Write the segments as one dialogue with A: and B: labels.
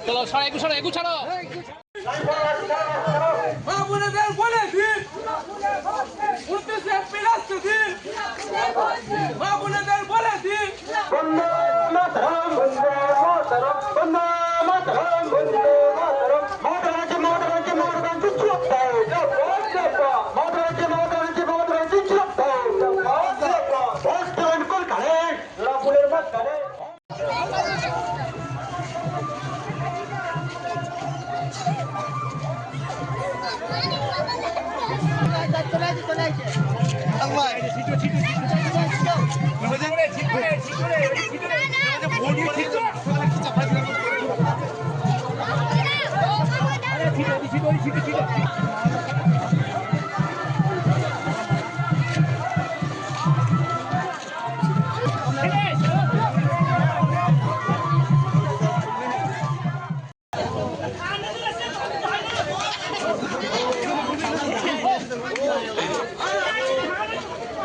A: চলো সাড়ে একুশ ছাড়ো
B: আপনাদের বলে দিন 29 এপ্রিল আসছে দিন আপনাদের বলে দিন
C: বন্দে মাতরম বন্দে মাতরম বন্দে মাতরম বন্দে মাতরম মাতরম মাতরম মাতরম চুপটা মাতরম মাতরম চুপটা বস্ত্রন কোল কালে রাপুলের মাত কালে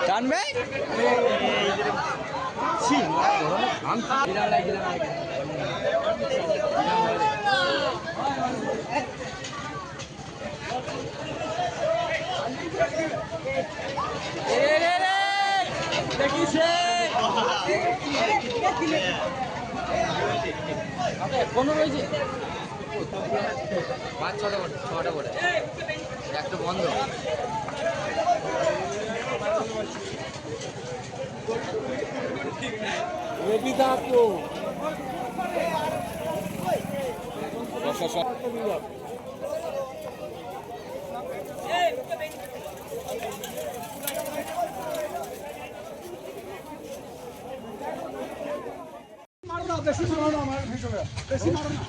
A: জানবে কোনো রয়েছে 5-6টা করে একটা বন্ধ
B: বেশি মারো না আমার ভিতরে বেশি মারো না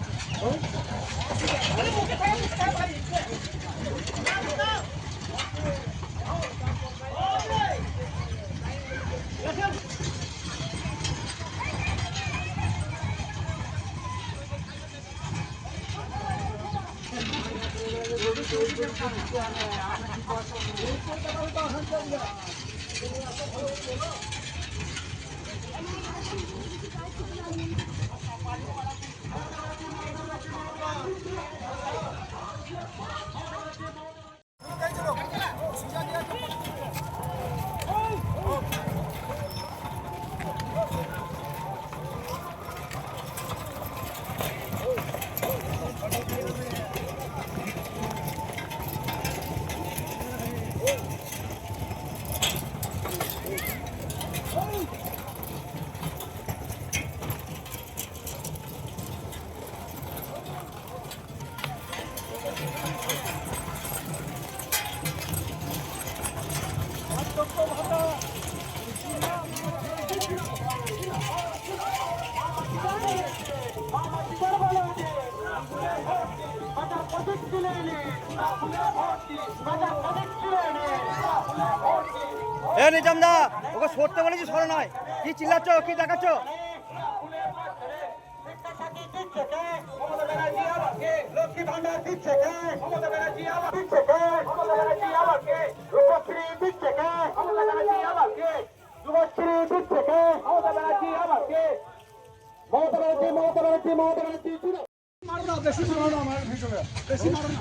D: নিজামদা ওকে সরতে বলেছি সরে নয় কি চিল্লাচ্ছ কি দেখাচ্ছ
C: লক্ষ্মী ভান্ডার দিচ্ছে কে মমতা ব্যানার্জি আবার দিচ্ছে কে মমতা ব্যানার্জি আবার কে রূপশ্রী দিচ্ছে কে মমতা ব্যানার্জি আবার কে যুবশ্রী দিচ্ছে কে মমতা ব্যানার্জি আবার কে মমতা ব্যানার্জি
B: মারো না বেশি মারো না আমার ভিতরে বেশি মারো না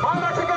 C: Mama,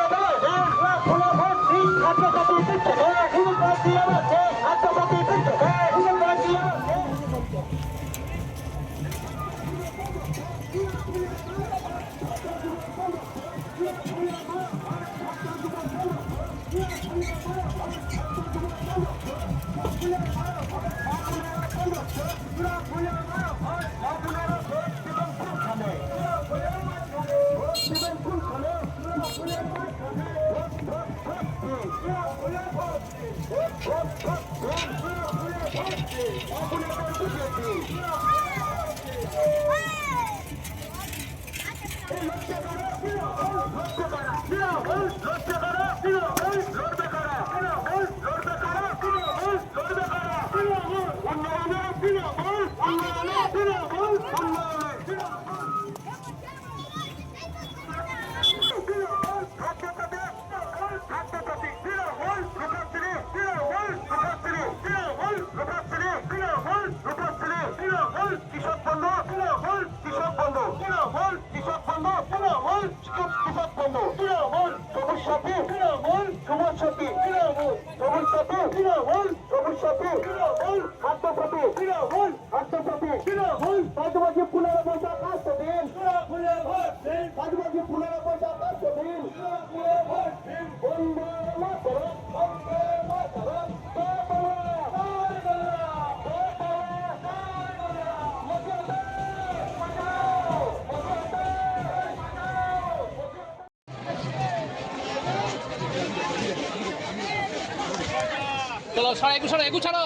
A: চলো ছাড়ো এগু ছাড়ো এগু ছাড়ো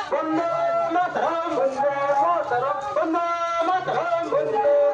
C: Bande Mataram, Bande Mataram, Bande Mataram, Bande